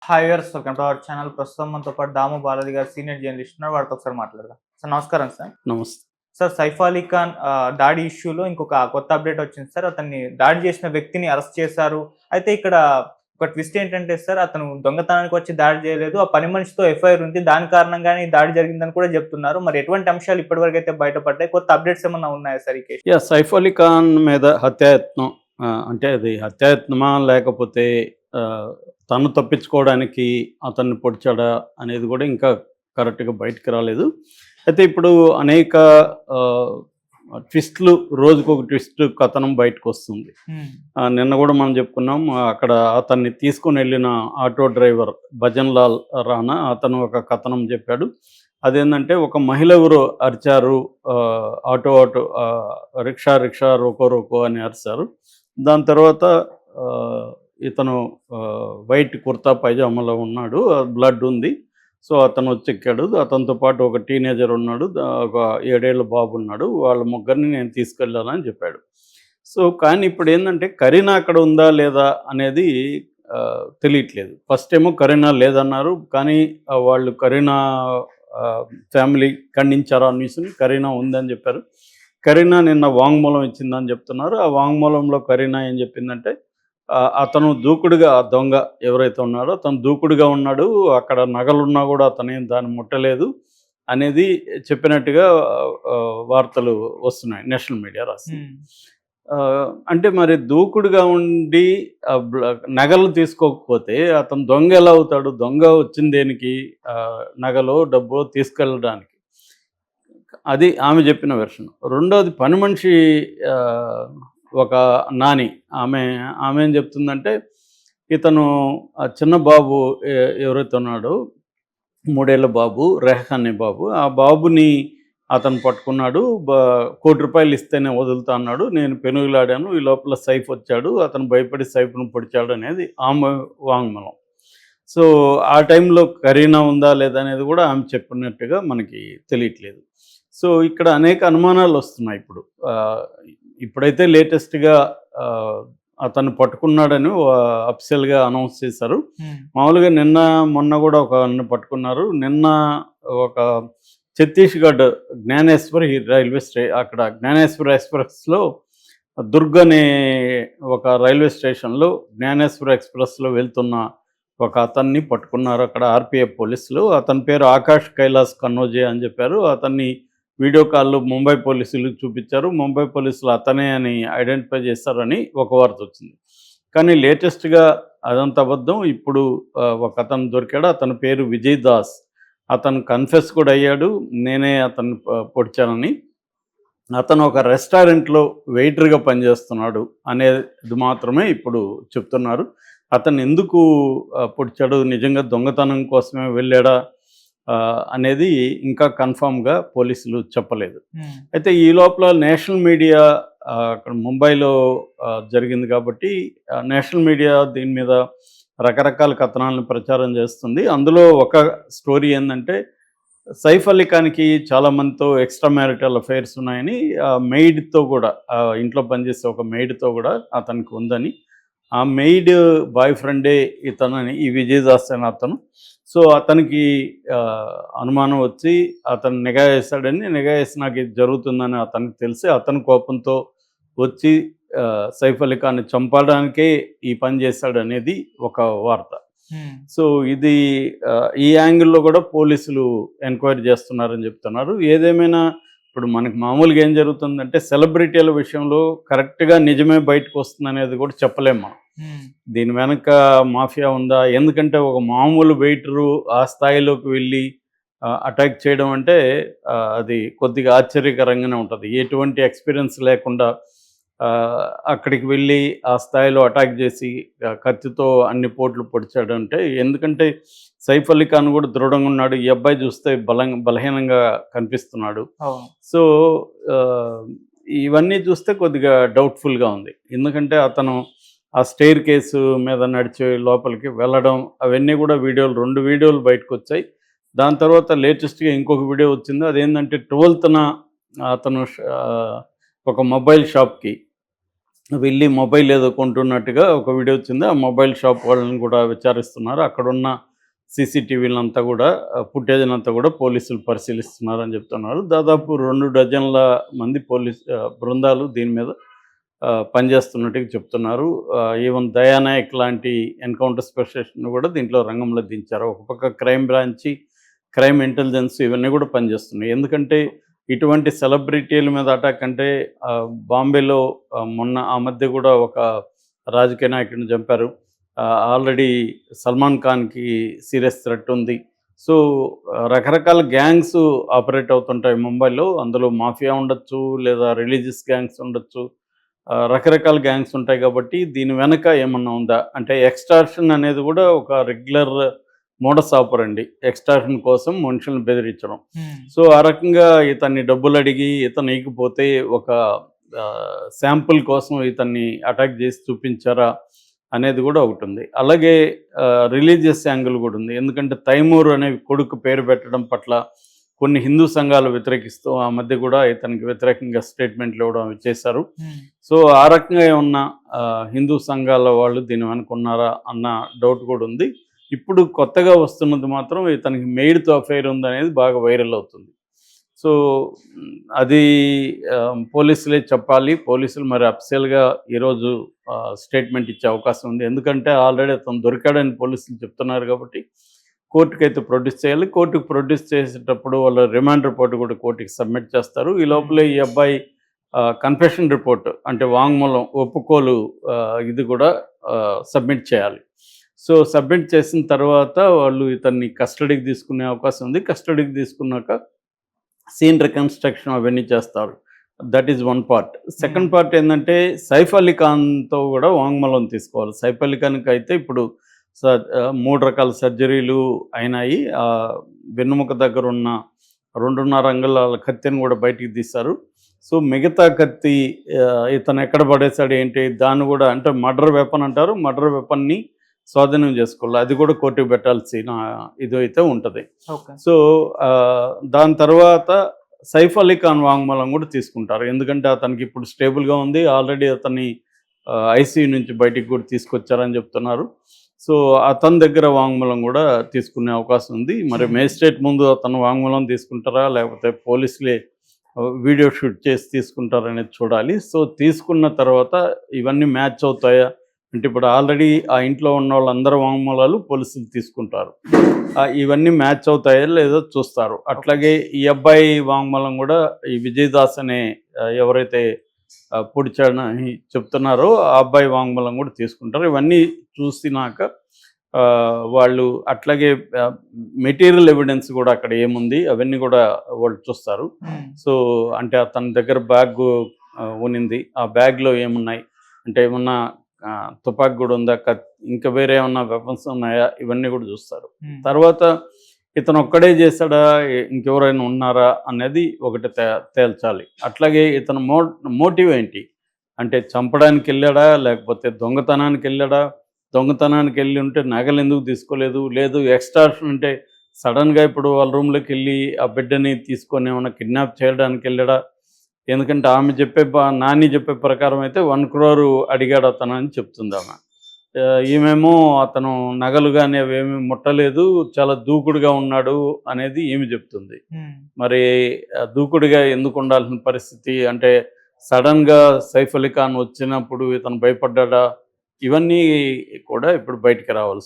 Hi viewers, welcome to our channel. ప్రస్తుతం మనతో పాటు దాము బాలాజీ గారు సీనియర్ జర్నలిస్ట్ ఉన్నారు. వారితో ఒకసారి మాట్లాడదాం. సార్ నమస్కారం సార్. నమస్తే. సార్, సైఫ్ అలీ ఖాన్ దాడి ఇష్యూలో ఇంకొక కొత్త అప్డేట్ వచ్చింది సార్. అతన్ని దాడి చేసిన వ్యక్తిని అరెస్ట్ చేశారు. అయితే ఇక్కడ ఒక ట్విస్ట్ ఏంటంటే సార్, అతను దొంగతనానికి వచ్చి దాడి చేయలేదు. ఆ పని మనిషితో ఎఫ్ఐఆర్ ఉంది. దాని కారణంగానే ఈ దాడి జరిగిందని కూడా చెప్తున్నారు. మరి ఎటువంటి అంశాలు ఇప్పటివరకు అయితే బయటపడ్డాయి? కొత్త అప్డేట్స్ ఏమన్నా ఉన్నాయా సార్ ఈ కేసు? సైఫ్ అలీ ఖాన్ మీద హత్యాయత్నం, అంటే అది హత్యాయత్నమా లేకపోతే తను తప్పించుకోవడానికి అతన్ని పొడిచాడా అనేది కూడా ఇంకా కరెక్ట్గా బయటకు రాలేదు. అయితే ఇప్పుడు అనేక ట్విస్ట్లు, రోజుకొక ట్విస్ట్ కథనం బయటకు వస్తుంది. నిన్న కూడా మనం చెప్పుకున్నాం, అక్కడ అతన్ని తీసుకుని వెళ్ళిన ఆటో డ్రైవర్ భజన్ లాల్ రాణా అతను ఒక కథనం చెప్పాడు. అదేంటంటే ఒక మహిళ ఎవరు అరిచారు, ఆటో రిక్షా రోకో రోకో అని అరిచారు. దాని తర్వాత ఇతను వైట్ కుర్తా పైజామాలో ఉన్నాడు, బ్లడ్ ఉంది. సో అతను వచ్చి ఎక్కాడు. అతనితో పాటు ఒక టీనేజర్ ఉన్నాడు, ఒక 7 ఏళ్ళ బాబు ఉన్నాడు. వాళ్ళ ముగ్గురిని నేను తీసుకెళ్ళాలని చెప్పాడు. సో కానీ ఇప్పుడు ఏంటంటే కరీనా అక్కడ ఉందా లేదా అనేది తెలియట్లేదు. ఫస్ట్ ఏమో కరీనా లేదన్నారు, కానీ వాళ్ళు కరీనా ఫ్యామిలీ ఖండించారు ఆ న్యూస్ని. కరీనా ఉందని చెప్పారు. కరీనా నిన్న వాంగ్మూలం ఇచ్చిందని చెప్తున్నారు. ఆ వాంగ్మూలంలో కరీనా ఏం చెప్పిందంటే, అతను దూకుడుగా, దొంగ ఎవరైతే ఉన్నాడో అతను దూకుడుగా ఉన్నాడు, అక్కడ నగలున్నా కూడా అతనేం దాన్ని ముట్టలేదు అనేది చెప్పినట్టుగా వార్తలు వస్తున్నాయి, నేషనల్ మీడియా రాసింది. అంటే మరి దూకుడుగా ఉండి నగలు తీసుకోకపోతే అతను దొంగ ఎలా అవుతాడు? దొంగ వచ్చింది దేనికి? నగలో డబ్బో తీసుకెళ్ళడానికి. అది ఆమె చెప్పిన వెర్షన్. రెండోది పని మనిషి ఒక నాని, ఆమె ఏం చెప్తుందంటే, ఇతను చిన్న బాబు ఎవరైతే ఉన్నాడో 3 ఏళ్ళ బాబు, రెహన్ అనే బాబు, ఆ బాబుని అతను పట్టుకున్నాడు. ₹1,00,00,000 ఇస్తేనే వదులుతా అన్నాడు. నేను పెనుగులాడాను, ఈ లోపల సైఫ్ వచ్చాడు, అతను భయపడి సైఫ్ను పొడిచాడు అనేది ఆమె వాంగ్మూలం. సో ఆ టైంలో కరీనా ఉందా లేదా అనేది కూడా ఆమె చెప్పినట్టుగా మనకి తెలియట్లేదు. సో ఇక్కడ అనేక అనుమానాలు వస్తున్నాయి. ఇప్పుడైతే లేటెస్ట్గా అతను పట్టుకున్నాడని అఫీషియల్గా అనౌన్స్ చేశారు. మామూలుగా నిన్న మొన్న కూడా ఒకరిని పట్టుకున్నారు. నిన్న ఒక ఛత్తీస్గఢ్ జ్ఞానేశ్వరి అక్కడ జ్ఞానేశ్వరి ఎక్స్ప్రెస్లో దుర్గ్ అనే ఒక రైల్వే స్టేషన్లో జ్ఞానేశ్వరి ఎక్స్ప్రెస్లో వెళ్తున్న ఒక అతన్ని పట్టుకున్నారు అక్కడ ఆర్పిఎఫ్ పోలీసులు. అతని పేరు ఆకాష్ కైలాస్ కన్నోజే అని చెప్పారు. అతన్ని వీడియో కాల్లో ముంబై పోలీసులు చూపించారు. ముంబై పోలీసులు అతనే అని ఐడెంటిఫై చేస్తారని ఒక వార్త వచ్చింది. కానీ లేటెస్ట్గా అదంత అబద్ధం. ఇప్పుడు ఒక అతను దొరికాడు, అతని పేరు విజయ్ దాస్. అతను కన్ఫెస్ కూడా అయ్యాడు, నేనే అతన్ని పొడిచానని. అతను ఒక రెస్టారెంట్లో వెయిటర్గా పనిచేస్తున్నాడు అనేది మాత్రమే ఇప్పుడు చెప్తున్నారు. అతను ఎందుకు పొడిచాడు, నిజంగా దొంగతనం కోసమే వెళ్ళాడా అనేది ఇంకా కన్ఫామ్గా పోలీసులు చెప్పలేదు. అయితే ఈ లోపల నేషనల్ మీడియా అక్కడ ముంబైలో జరిగింది కాబట్టి నేషనల్ మీడియా దీని మీద రకరకాల కథనాలను ప్రచారం చేస్తుంది. అందులో ఒక స్టోరీ ఏంటంటే, సైఫ్ అలీ ఖాన్కి చాలామందితో ఎక్స్ట్రా మ్యారిటల్ అఫైర్స్ ఉన్నాయని, మెయిడ్తో కూడా, ఇంట్లో పనిచేసే ఒక మెయిడ్తో కూడా అతనికి ఉందని, ఆ మెయిడ్ బాయ్ ఫ్రెండే ఇతనని, ఈ విజయదాస్ అని అతను. సో అతనికి అనుమానం వచ్చి అతను నిఘా వేశాడని, నిఘా వేసి నాకు ఇది జరుగుతుందని అతనికి తెలిసి అతని కోపంతో వచ్చి సైఫ్ అలీ ఖాన్ని చంపడానికే ఈ పని చేశాడనేది ఒక వార్త. సో ఇది ఈ యాంగిల్లో కూడా పోలీసులు ఎంక్వైరీ చేస్తున్నారని చెప్తున్నారు. ఏదేమైనా ఇప్పుడు మనకి మామూలుగా ఏం జరుగుతుందంటే, సెలబ్రిటీల విషయంలో కరెక్ట్గా నిజమే బయటకు వస్తుంది అనేది కూడా చెప్పలేము మనం. దీని వెనక మాఫియా ఉందా? ఎందుకంటే ఒక మామూలు వెయిటరు ఆ స్థాయిలోకి వెళ్ళి అటాక్ చేయడం అంటే అది కొద్దిగా ఆశ్చర్యకరంగానే ఉంటుంది. ఎటువంటి ఎక్స్పీరియన్స్ లేకుండా అక్కడికి వెళ్ళి ఆ స్థాయిలో అటాక్ చేసి కత్తితో అన్ని పోట్లు పొడిచాడంటే, ఎందుకంటే సైఫ్ అలీ ఖాన్ కూడా దృఢంగా ఉన్నాడు. ఈ అబ్బాయి చూస్తే బలహీనంగా కనిపిస్తున్నాడు. సో ఇవన్నీ చూస్తే కొద్దిగా డౌట్ఫుల్గా ఉంది. ఎందుకంటే అతను ఆ స్టెయిర్ కేసు మీద నడిచి లోపలికి వెళ్ళడం, అవన్నీ కూడా 2 వీడియోలు బయటకు వచ్చాయి. దాని తర్వాత లేటెస్ట్గా ఇంకొక వీడియో వచ్చింది. అదేంటంటే 12th అతను ఒక మొబైల్ షాప్కి వెళ్ళి మొబైల్ ఏదో కొంటున్నట్టుగా ఒక వీడియో వచ్చింది. ఆ మొబైల్ షాప్ వాళ్ళని కూడా విచారిస్తున్నారు. అక్కడున్న సీసీటీవీలంతా కూడా ఫుటేజ్‌నంతా కూడా పోలీసులు పరిశీలిస్తున్నారని చెప్తున్నారు. దాదాపు 2 డజన్ల మంది బృందాలు దీని మీద పనిచేస్తున్నట్టుగా చెప్తున్నారు. ఈవెన్ దయానాయక్ లాంటి ఎన్‌కౌంటర్ స్పెషలిస్ట్‌ని కూడా దీంట్లో రంగంలో దించారు. ఒక పక్క క్రైమ్ బ్రాంచి, క్రైమ్ ఇంటెలిజెన్స్ ఇవన్నీ కూడా పనిచేస్తున్నాయి. ఎందుకంటే ఇటువంటి సెలబ్రిటీల మీద అటాక్ అంటే బాంబేలో మొన్న ఆ మధ్య కూడా ఒక రాజకీయ నాయకుడిని చంపారు. ఆల్రెడీ సల్మాన్ ఖాన్‌కి సీరియస్ థ్రెట్ ఉంది. సో, రకరకాల గ్యాంగ్స్ ఆపరేట్ అవుతుంటాయి ముంబైలో. అందులో మాఫియా ఉండొచ్చు, లేదా రిలీజియస్ గ్యాంగ్స్ ఉండొచ్చు. రకరకాల గ్యాంగ్స్ ఉంటాయి కాబట్టి దీని వెనక ఏమన్నా ఉందా? అంటే ఎక్స్‌టార్షన్ అనేది కూడా ఒక రెగ్యులర్ మోడస్ ఆపరండి. ఎక్స్‌టార్షన్ కోసం మనుషుల్ని బెదిరించడం. సో, ఆ రకంగా ఇతన్ని డబ్బులడిగి ఇతను ఈకపోతే ఒక శాంపుల్ కోసం ఇతన్ని అటాక్ చేసి చూపించారా అనేది కూడా ఒకటుంది. అలాగే రిలీజియస్ యాంగిల్ కూడా ఉంది. ఎందుకంటే తైమూర్ అనే కొడుకు పేరు పెట్టడం పట్ల కొన్ని హిందూ సంఘాలు వ్యతిరేకిస్తూ ఆ మధ్య కూడా ఇతనికి వ్యతిరేకంగా స్టేట్మెంట్లు ఇవ్వడం అవి చేశారు. సో, ఆ రకంగా ఏమన్నా హిందూ సంఘాల వాళ్ళు దీని వెనుకున్నారా అన్న డౌట్ కూడా ఉంది. ఇప్పుడు కొత్తగా వస్తున్నది మాత్రం ఇతనికి మెయిడ్‌తో అఫైర్ ఉందనేది బాగా వైరల్ అవుతుంది. సో, అది పోలీసులే చెప్పాలి. పోలీసులు మరి అఫీషియల్‌గా ఈరోజు స్టేట్మెంట్ ఇచ్చే అవకాశం ఉంది. ఎందుకంటే ఆల్రెడీ అతను దొరికాడని పోలీసులు చెప్తున్నారు కాబట్టి కోర్టుకైతే ప్రొడ్యూస్ చేయాలి. కోర్టుకి ప్రొడ్యూస్ చేసేటప్పుడు వాళ్ళ రిమాండ్ రిపోర్ట్ కూడా కోర్టుకి సబ్మిట్ చేస్తారు. ఈ లోపలే ఈ అబ్బాయి కన్ఫెషన్ రిపోర్ట్ అంటే వాంగ్మూలం ఒప్పుకోలు ఇది కూడా సబ్మిట్ చేయాలి. సో, సబ్మిట్ చేసిన తర్వాత వాళ్ళు ఇతన్ని కస్టడీకి తీసుకునే అవకాశం ఉంది. కస్టడీకి తీసుకున్నాక సీన్ రికన్‌స్ట్రక్షన్ అవన్నీ చేస్తారు. That is one part. Second part ఏందంటే సైఫ్ అలీ ఖాన్‌తో కూడా వాంగ్మూలం తీసుకోవాలి. సైఫ్ అలీ ఖాన్‌కైతే ఇప్పుడు 3 రకాల సర్జరీలు అయినాయి. వెన్నెముక దగ్గరున్న 2.5 అంగుళాల కత్తిని కూడా బయటికి తీశారు. సో, మిగతా కత్తి ఇతను ఎక్కడ పడేశాడు ఏంటి దాన్ని కూడా అంటే మర్డర్ వెపన్ అంటారు. మర్డర్ వెపన్‌ని స్వాధీనం చేసుకోవాలి. అది కూడా కోర్టుకి పెట్టాల్సిన ఇదైతే ఉంటది. సో, దాని తర్వాత సైఫ్ అలీ ఖాన్ వాంగ్మూలం కూడా తీసుకుంటారు. ఎందుకంటే అతనికి ఇప్పుడు స్టేబుల్‌గా ఉంది. ఆల్రెడీ అతన్ని ఐసీయూ నుంచి బయటికి కూడా తీసుకొచ్చారని చెప్తున్నారు. సో, అతని దగ్గర వాంగ్మూలం కూడా తీసుకునే అవకాశం ఉంది. మరి మేజిస్ట్రేట్ ముందు అతను వాంగ్మూలం తీసుకుంటారా? లేకపోతే పోలీసులే వీడియో షూట్ చేసి తీసుకుంటారనేది చూడాలి. సో, తీసుకున్న తర్వాత ఇవన్నీ మ్యాచ్ అవుతాయా? అంటే ఇప్పుడు ఆల్రెడీ ఆ ఇంట్లో ఉన్న వాళ్ళందరి వాంగ్మూలాలు పోలీసులు తీసుకుంటారు. ఇవన్నీ మ్యాచ్ అవుతాయో లేదో చూస్తారు. అట్లాగే ఈ అబ్బాయి వాంగ్మూలం కూడా ఈ విజయ్ దాస్ అనే ఎవరైతే పొడిచాడని చెప్తున్నారో ఆ అబ్బాయి వాంగ్మూలం కూడా తీసుకుంటారు. ఇవన్నీ చూసినాక వాళ్ళు అట్లాగే మెటీరియల్ ఎవిడెన్స్ కూడా అక్కడ ఏముంది అవన్నీ కూడా వాళ్ళు చూస్తారు. సో, అంటే అతని దగ్గర బ్యాగ్ ఉన్నింది. ఆ బ్యాగ్‌లో ఏమున్నాయి? అంటే ఏమన్నా తుపాకీ కూడా ఉందా? ఇంకా వేరే ఏమన్నా వెపన్స్ ఉన్నాయా? ఇవన్నీ కూడా చూస్తారు. తర్వాత ఇతను ఒక్కడే చేశాడా? ఇంకెవరైనా ఉన్నారా? అనేది ఒకటి తేల్చాలి. అట్లాగే ఇతను మోటివ్ ఏంటి? అంటే చంపడానికి వెళ్ళాడా? లేకపోతే దొంగతనానికి వెళ్ళాడా? దొంగతనానికి వెళ్ళి ఉంటే నగలు ఎందుకు తీసుకోలేదు? లేదు ఎక్స్‌టార్షన్ అంటే సడన్‌గా ఇప్పుడు వాళ్ళ రూమ్‌లోకి వెళ్ళి ఆ బిడ్డని తీసుకొని ఏమన్నా కిడ్నాప్ చేయడానికి వెళ్ళాడా? ఎందుకంటే ఆమె నాని చెప్పే ప్రకారం అయితే 1 crore అడిగాడు అతను అని చెప్తుంది ఆమె. ఈమెమో అతను నగలు కానీ అవేమీ ముట్టలేదు, చాలా దూకుడుగా ఉన్నాడు అనేది ఈమె చెప్తుంది. మరి దూకుడుగా ఎందుకు ఉండాల్సిన పరిస్థితి? అంటే సడన్‌గా సైఫ్ అలీ ఖాన్ వచ్చినప్పుడు ఇతను భయపడ్డాడా? ఇవన్నీ కూడా ఇప్పుడు బయటికి రావాల్సి